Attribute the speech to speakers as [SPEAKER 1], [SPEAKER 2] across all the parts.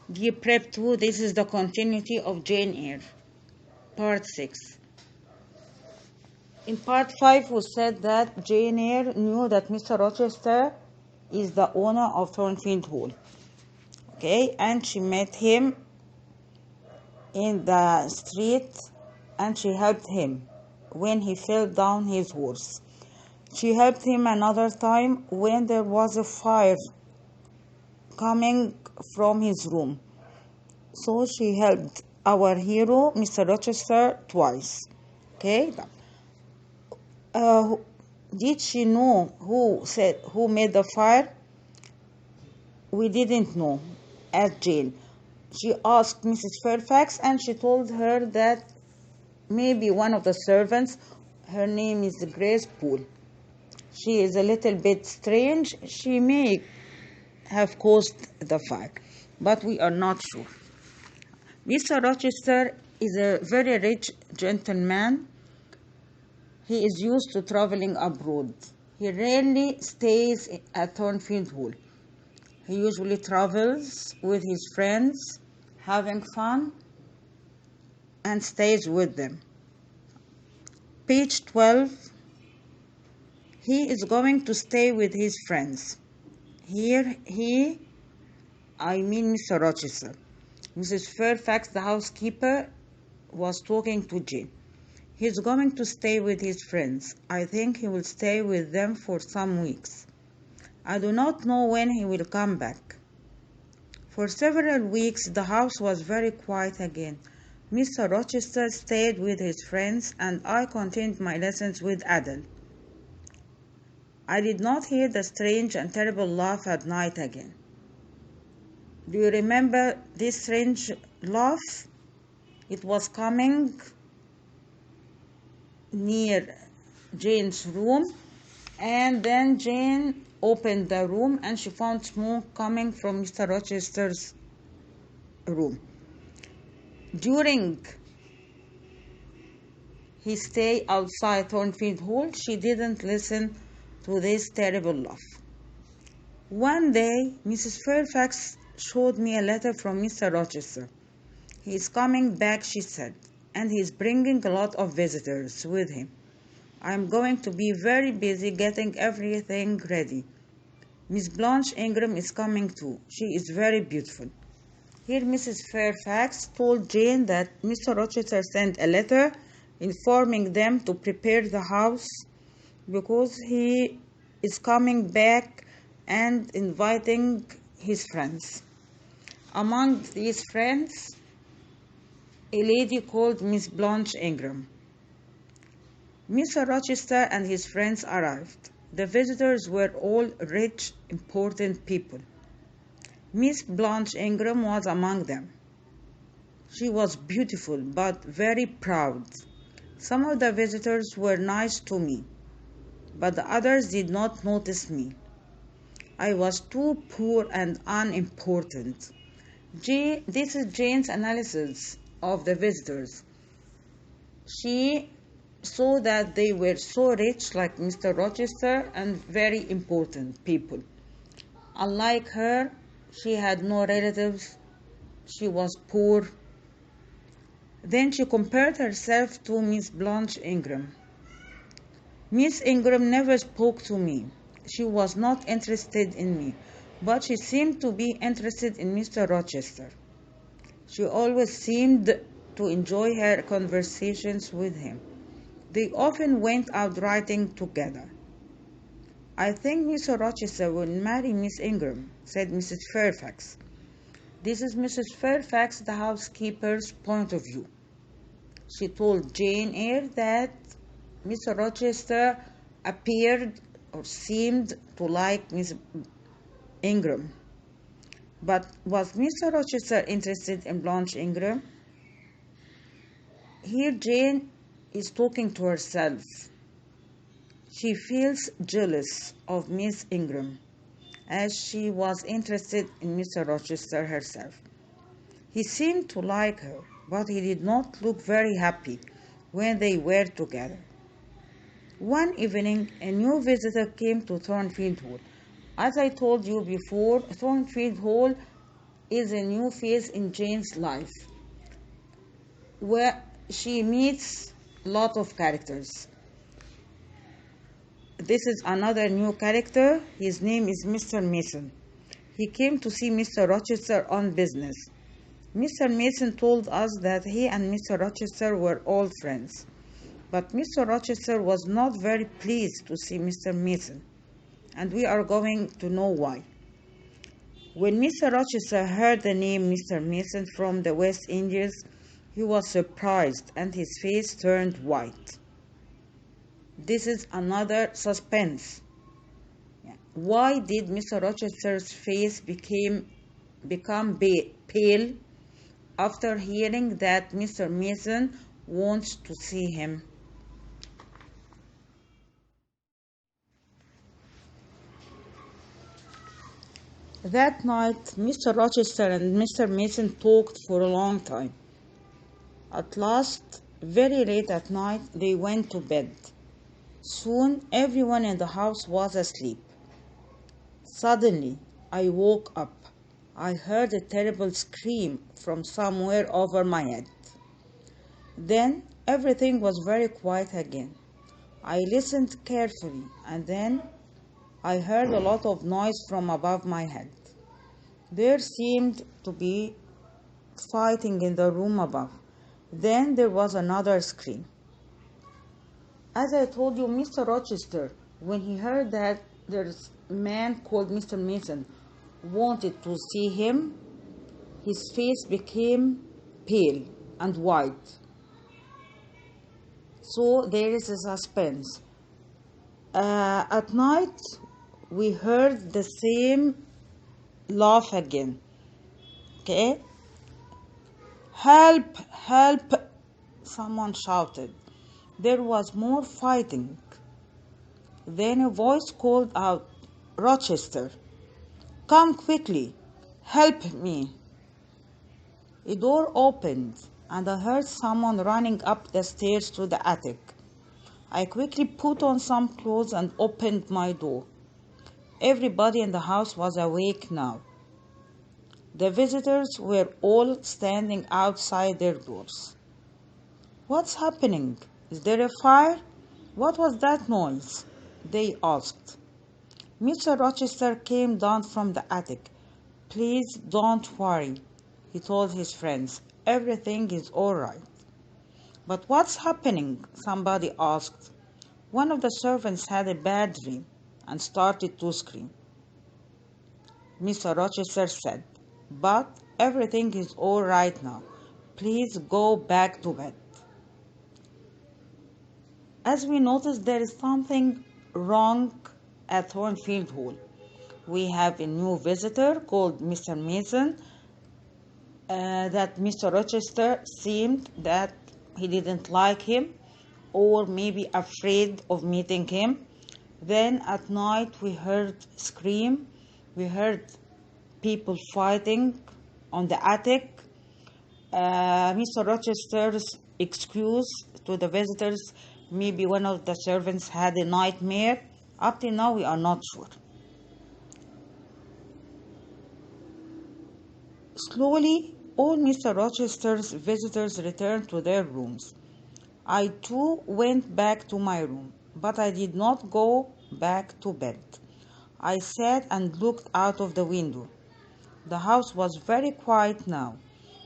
[SPEAKER 1] Dear Prep 2, this is the continuity of Jane Eyre, Part 6. In Part 5, we said that Jane Eyre knew that Mr. Rochester is the owner of Thornfield Hall. Okay, and she met him in the street and she helped him when he fell down his horse. She helped him another time when there was a fire coming from his room. So she helped our hero, Mr. Rochester, twice. Okay. Did she know who made the fire? We didn't know, asked Jane. She asked Mrs. Fairfax and she told her that maybe one of the servants, her name is Grace Poole. She is a little bit strange. She may have caused the fire, but we are not sure. Mr. Rochester is a very rich gentleman. He is used to traveling abroad. He rarely stays at Thornfield Hall. He usually travels with his friends, having fun, and stays with them. Page 12. He is going to stay with his friends. Here I mean Mr. Rochester. Mrs. Fairfax, the housekeeper, was talking to Jane. He's going to stay with his friends. I think he will stay with them for some weeks. I do not know when he will come back. For several weeks, the house was very quiet again. Mr. Rochester stayed with his friends, and I continued my lessons with Adele. I did not hear the strange and terrible laugh at night again. Do you remember this strange laugh? It was coming near Jane's room, and then Jane opened the room and she found smoke coming from Mr. Rochester's room. During his stay outside Thornfield Hall, she didn't listen to this terrible laugh. One day, Mrs. Fairfax showed me a letter from Mr. Rochester. He is coming back, she said, and he is bringing a lot of visitors with him. I am going to be very busy getting everything ready. Miss Blanche Ingram is coming too. She is very beautiful. Here Mrs. Fairfax told Jane that Mr. Rochester sent a letter informing them to prepare the house because he is coming back and inviting his friends. Among these friends, a lady called Miss Blanche Ingram. Mr. Rochester and his friends arrived. The visitors were all rich, important people. Miss Blanche Ingram was among them. She was beautiful but very proud. Some of the visitors were nice to me, but the others did not notice me. I was too poor and unimportant. This is Jane's analysis of the visitors. She saw that they were so rich, like Mr. Rochester, and very important people. Unlike her, she had no relatives. She was poor. Then she compared herself to Miss Blanche Ingram. Miss Ingram never spoke to me. She was not interested in me, but she seemed to be interested in Mr. Rochester. She always seemed to enjoy her conversations with him. They often went out riding together. I think Mr. Rochester will marry Miss Ingram, said Mrs. Fairfax. This is Mrs. Fairfax, the housekeeper's point of view. She told Jane Eyre that Mr. Rochester appeared or seemed to like Miss Ingram. But was Mr. Rochester interested in Blanche Ingram? Here Jane is talking to herself. She feels jealous of Miss Ingram, as she was interested in Mr. Rochester herself. He seemed to like her, but he did not look very happy when they were together. One evening, a new visitor came to Thornfield Hall. As I told you before, Thornfield Hall is a new phase in Jane's life where she meets a lot of characters. This is another new character. His name is Mr. Mason. He came to see Mr. Rochester on business. Mr. Mason told us that he and Mr. Rochester were old friends. But Mr. Rochester was not very pleased to see Mr. Mason, and we are going to know why. When Mr. Rochester heard the name Mr. Mason from the West Indies, he was surprised and his face turned white. This is another suspense. Why did Mr. Rochester's face become pale after hearing that Mr. Mason wants to see him? That night, Mr. Rochester and Mr. Mason talked for a long time. At last, very late at night, they went to bed. Soon, everyone in the house was asleep. Suddenly, I woke up. I heard a terrible scream from somewhere over my head. Then, everything was very quiet again. I listened carefully, and then I heard a lot of noise from above my head. There seemed to be fighting in the room above. Then there was another scream. As I told you, Mr. Rochester, when he heard that there's a man called Mr. Mason wanted to see him, his face became pale and white. So there is a suspense. At night, we heard the same laugh again. Okay? Help! Help! Someone shouted. There was more fighting. Then a voice called out, Rochester, come quickly, help me. A door opened, and I heard someone running up the stairs to the attic. I quickly put on some clothes and opened my door. Everybody in the house was awake now. The visitors were all standing outside their doors. What's happening? Is there a fire? What was that noise? They asked. Mr. Rochester came down from the attic. Please don't worry, he told his friends. Everything is all right. But what's happening? Somebody asked. One of the servants had a bad dream and started to scream. Mr. Rochester said, but everything is all right now. Please go back to bed. As we noticed, there is something wrong at Thornfield Hall. We have a new visitor called Mr. Mason. That Mr. Rochester seemed that he didn't like him or maybe afraid of meeting him. Then at night we heard scream. We heard people fighting on the attic. Mr. Rochester's excuse to the visitors, maybe one of the servants had a nightmare. Up till now we are not sure. Slowly, all Mr. Rochester's visitors returned to their rooms. I too went back to my room, but I did not go back to bed. I sat and looked out of the window. The house was very quiet now.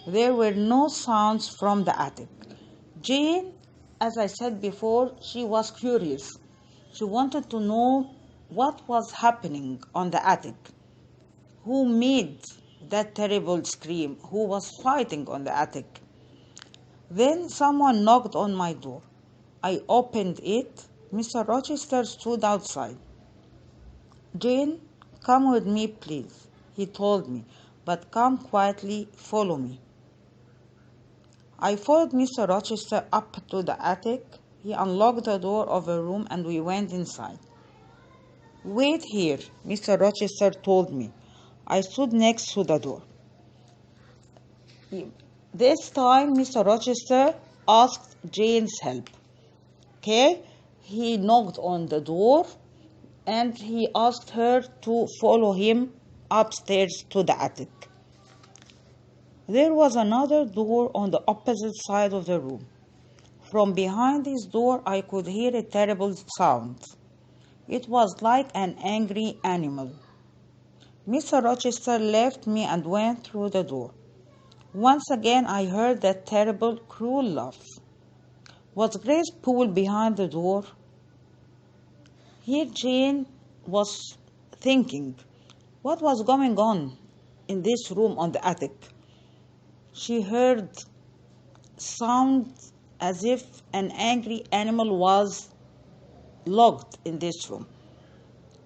[SPEAKER 1] There were no sounds from the attic. Jane, as I said before, she was curious. She wanted to know what was happening on the attic. Who made that terrible scream? Who was fighting on the attic? Then someone knocked on my door. I opened it. Mr. Rochester stood outside. Jane, come with me, please, he told me, but come quietly, follow me. I followed Mr. Rochester up to the attic. He unlocked the door of a room and we went inside. Wait here, Mr. Rochester told me. I stood next to the door. This time, Mr. Rochester asked Jane's help. Okay? He knocked on the door and he asked her to follow him upstairs to the attic. There was another door on the opposite side of the room. From behind this door, I could hear a terrible sound. It was like an angry animal. Mr. Rochester left me and went through the door. Once again, I heard that terrible, cruel laugh. Was Grace Poole behind the door? Here Jane was thinking, what was going on in this room on the attic? She heard sound as if an angry animal was locked in this room.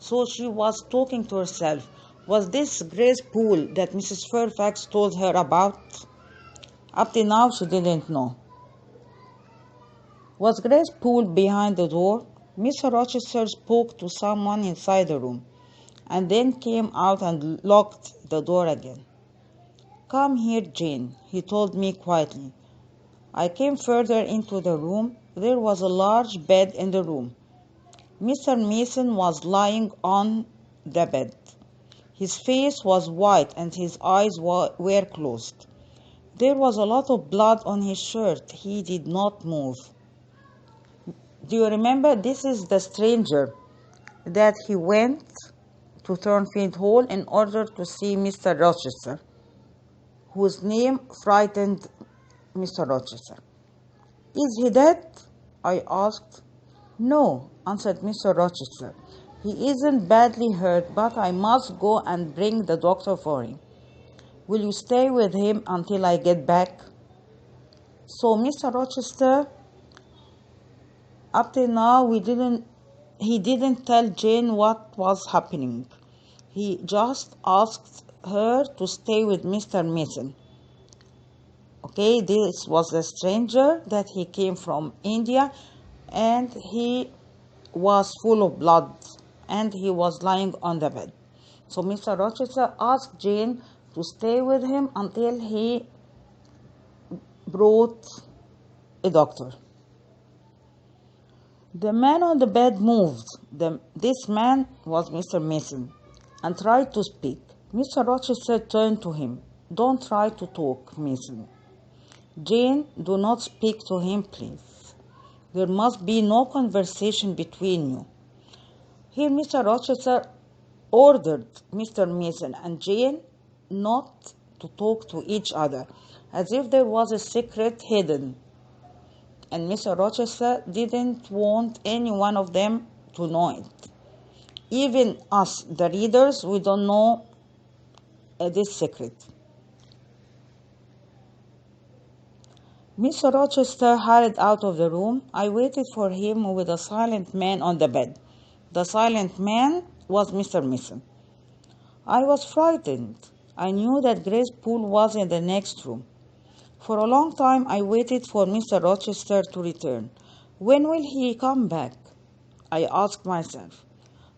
[SPEAKER 1] So she was talking to herself. Was this Grace Poole that Mrs. Fairfax told her about? Up to now, she didn't know. Was Grace Poole behind the door? Mr. Rochester spoke to someone inside the room, and then came out and locked the door again. Come here, Jane, he told me quietly. I came further into the room. There was a large bed in the room. Mr. Mason was lying on the bed. His face was white and his eyes were closed. There was a lot of blood on his shirt. He did not move. Do you remember? This is the stranger that he went to Thornfield Hall in order to see Mr. Rochester, whose name frightened Mr. Rochester. Is he dead? I asked. No, answered Mr. Rochester. He isn't badly hurt, but I must go and bring the doctor for him. Will you stay with him until I get back? So Mr. Rochester, up till now, he didn't tell Jane what was happening. He just asked her to stay with Mr. Mason. Okay, this was a stranger that he came from India, and he was full of blood, and he was lying on the bed. So Mr. Rochester asked Jane to stay with him until he brought a doctor. The man on the bed moved. This man was Mr. Mason, and tried to speak. Mr. Rochester turned to him. Don't try to talk, Mason. Jane, do not speak to him, please. There must be no conversation between you. Here Mr. Rochester ordered Mr. Mason and Jane not to talk to each other, as if there was a secret hidden. And Mr. Rochester didn't want any one of them to know it. Even us, the readers, we don't know this secret. Mr. Rochester hurried out of the room. I waited for him with a silent man on the bed. The silent man was Mr. Mason. I was frightened. I knew that Grace Poole was in the next room. For a long time I waited for Mr. Rochester to return. When will he come back? I asked myself.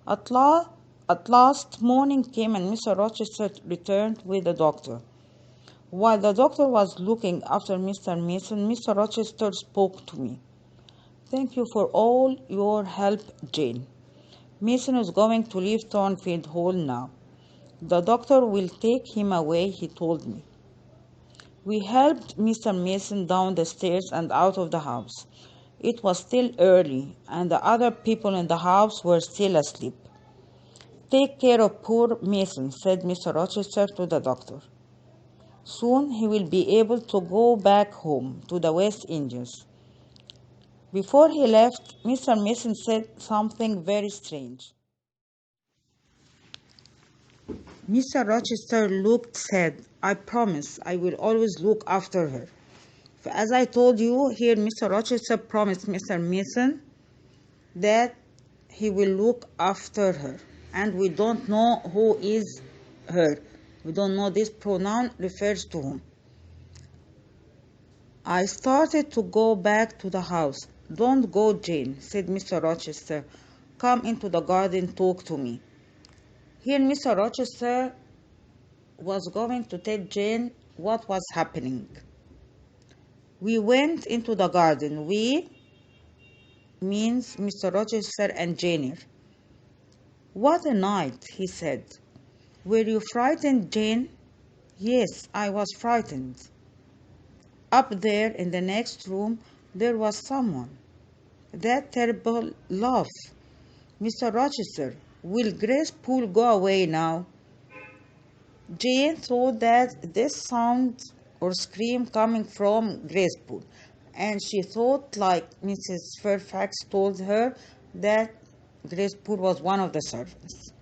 [SPEAKER 1] At last morning came and Mr. Rochester returned with the doctor. While the doctor was looking after Mr. Mason, Mr. Rochester spoke to me. Thank you for all your help, Jane. Mason is going to leave Thornfield Hall now. The doctor will take him away, he told me. We helped Mr. Mason down the stairs and out of the house. It was still early, and the other people in the house were still asleep. Take care of poor Mason, said Mr. Rochester to the doctor. Soon he will be able to go back home to the West Indies. Before he left, Mr. Mason said something very strange. Mr. Rochester looked sad. I promise I will always look after her. As I told you, here Mr. Rochester promised Mr. Mason that he will look after her. And we don't know who is her. We don't know this pronoun refers to whom. I started to go back to the house. Don't go, Jane, said Mr. Rochester. Come into the garden, talk to me. Here Mr. Rochester was going to tell Jane what was happening. We went into the garden. We means Mr. Rochester and Jane. What a night, he said. Were you frightened, Jane? Yes, I was frightened. Up there in the next room, there was someone. That terrible laugh. Mr. Rochester, will Grace Poole go away now? Jane thought that this sound or scream coming from Grace Poole, and she thought, like Mrs. Fairfax told her, that Grace Poole was one of the servants.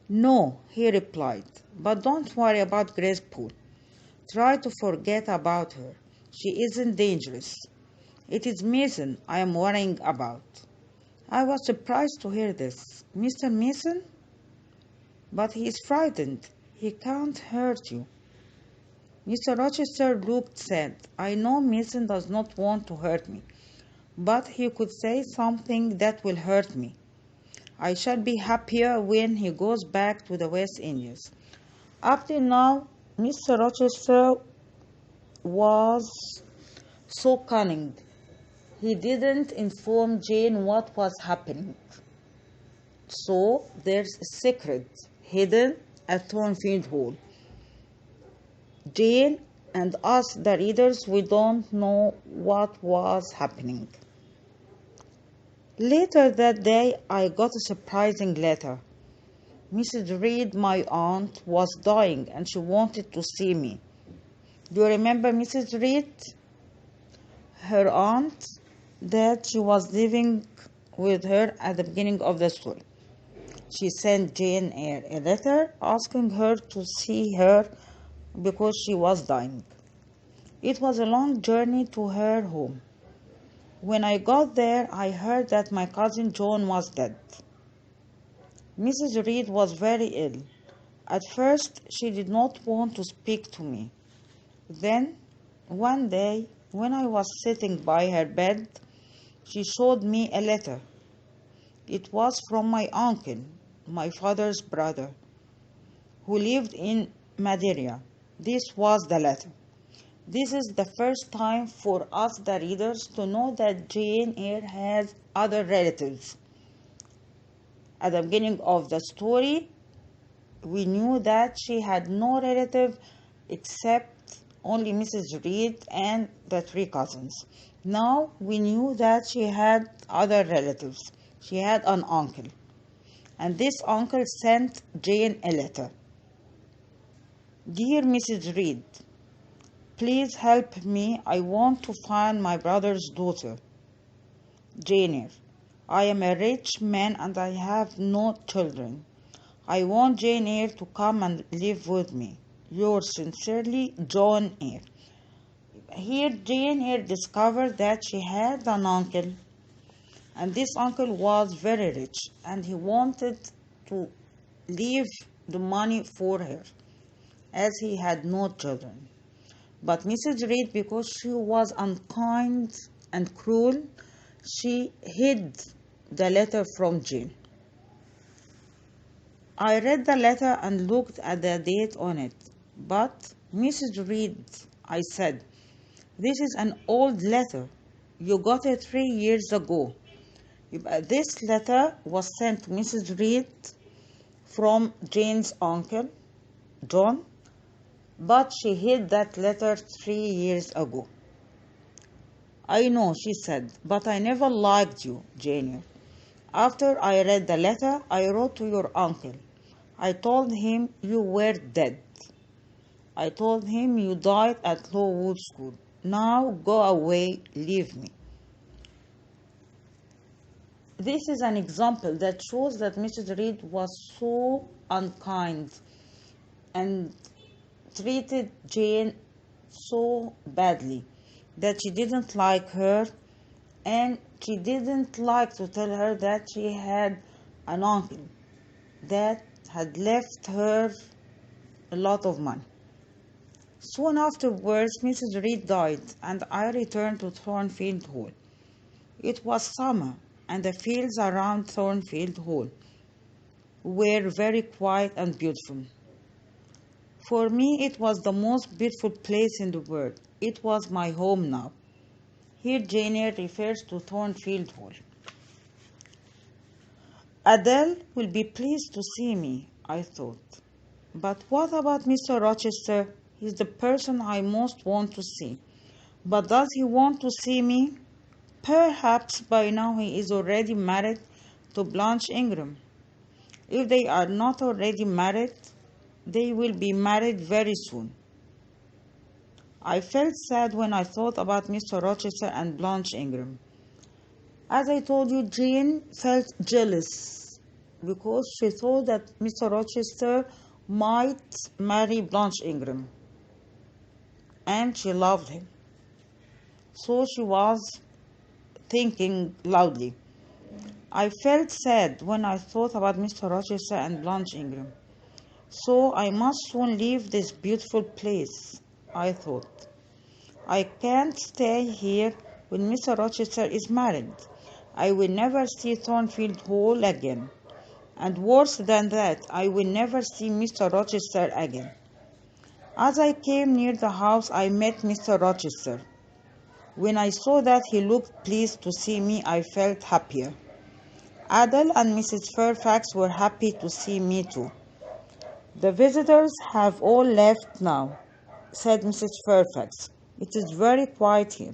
[SPEAKER 1] No, he replied, but don't worry about Grace Poole. Try to forget about her. She isn't dangerous. It is Mason I am worrying about. I was surprised to hear this. Mr. Mason? But he is frightened. He can't hurt you. Mr. Rochester looked sad. I know Mason does not want to hurt me, but he could say something that will hurt me. I shall be happier when he goes back to the West Indies. Up till now, Mr. Rochester was so cunning. He didn't inform Jane what was happening. So there's a secret hidden at Thornfield Hall. Jane and us, the readers, we don't know what was happening. Later that day, I got a surprising letter. Mrs. Reed, my aunt, was dying and she wanted to see me. Do you remember Mrs. Reed? Her aunt, that she was living with her at the beginning of the story. She sent Jane Eyre a letter asking her to see her because she was dying. It was a long journey to her home. When I got there, I heard that my cousin John was dead. Mrs. Reed was very ill. At first, she did not want to speak to me. Then, one day, when I was sitting by her bed, she showed me a letter. It was from my uncle, my father's brother, who lived in Madeira. This was the letter. This is the first time for us, the readers, to know that Jane Eyre has other relatives. At the beginning of the story, we knew that she had no relative except only Mrs. Reed and the three cousins. Now we knew that she had other relatives. She had an uncle. And this uncle sent Jane a letter. Dear Mrs. Reed, please help me. I want to find my brother's daughter. Jane Eyre. I am a rich man and I have no children. I want Jane Eyre to come and live with me. Yours sincerely, John Eyre. Here Jane Eyre discovered that she had an uncle, and this uncle was very rich, and he wanted to leave the money for her, as he had no children. But Mrs. Reed, because she was unkind and cruel, she hid the letter from Jane. I read the letter and looked at the date on it. But, Mrs. Reed, I said, this is an old letter. You got it 3 years ago. This letter was sent to Mrs. Reed from Jane's uncle, John, but she hid that letter 3 years ago. I know, she said, but I never liked you, Jane. After I read the letter, I wrote to your uncle. I told him you were dead. I told him you died at Lowood School. Now go away, leave me. This is an example that shows that Mrs. Reed was so unkind and treated Jane so badly that she didn't like her, and she didn't like to tell her that she had an uncle that had left her a lot of money. Soon afterwards, Mrs. Reed died, and I returned to Thornfield Hall. It was summer, and the fields around Thornfield Hall were very quiet and beautiful. For me, it was the most beautiful place in the world. It was my home now. Here Jane Eyre refers to Thornfield Hall. Adele will be pleased to see me, I thought. But what about Mr. Rochester? He's the person I most want to see. But does he want to see me? Perhaps by now he is already married to Blanche Ingram. If they are not already married, they will be married very soon. I felt sad when I thought about Mr. Rochester and Blanche Ingram. As I told you, Jane felt jealous because she thought that Mr. Rochester might marry Blanche Ingram, and she loved him. So she was thinking loudly. I felt sad when I thought about Mr. Rochester and Blanche Ingram. So I must soon leave this beautiful place, I thought. I can't stay here when Mr. Rochester is married. I will never see Thornfield Hall again. And worse than that, I will never see Mr. Rochester again. As I came near the house, I met Mr. Rochester. When I saw that he looked pleased to see me, I felt happier. Adele and Mrs. Fairfax were happy to see me too. The visitors have all left now, said Mrs. Fairfax. It is very quiet here.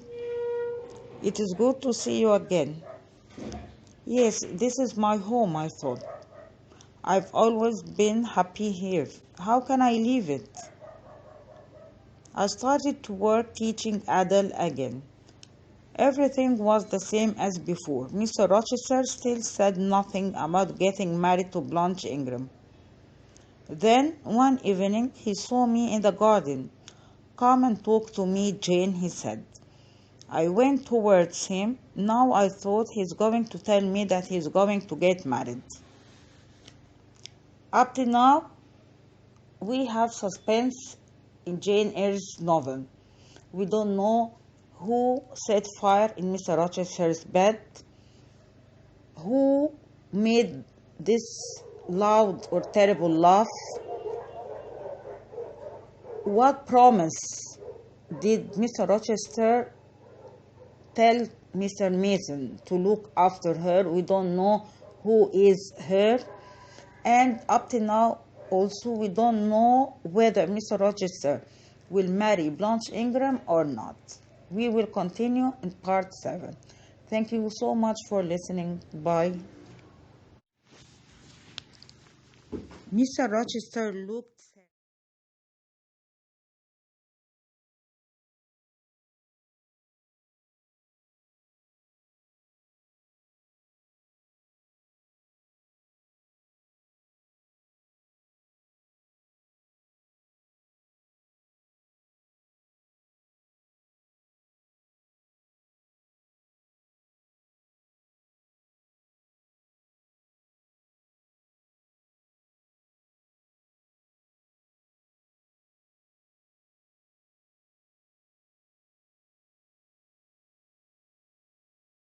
[SPEAKER 1] It is good to see you again. Yes, this is my home, I thought. I've always been happy here. How can I leave it? I started to work teaching Adele again. Everything was the same as before. Mr. Rochester still said nothing about getting married to Blanche Ingram. Then, one evening, he saw me in the garden. Come and talk to me, Jane, he said. I went towards him. Now I thought he's going to tell me that he's going to get married. Up to now, we have suspense in Jane Eyre's novel. We don't know who set fire in Mr. Rochester's bed, who made this loud or terrible laugh, what promise did Mr. Rochester tell Mr. Mason to look after her. We don't know who is her, and up to now also we don't know whether Mr. Rochester will marry Blanche Ingram or not. We will continue in part 7. Thank you so much for listening. Bye. Mr. Rochester looked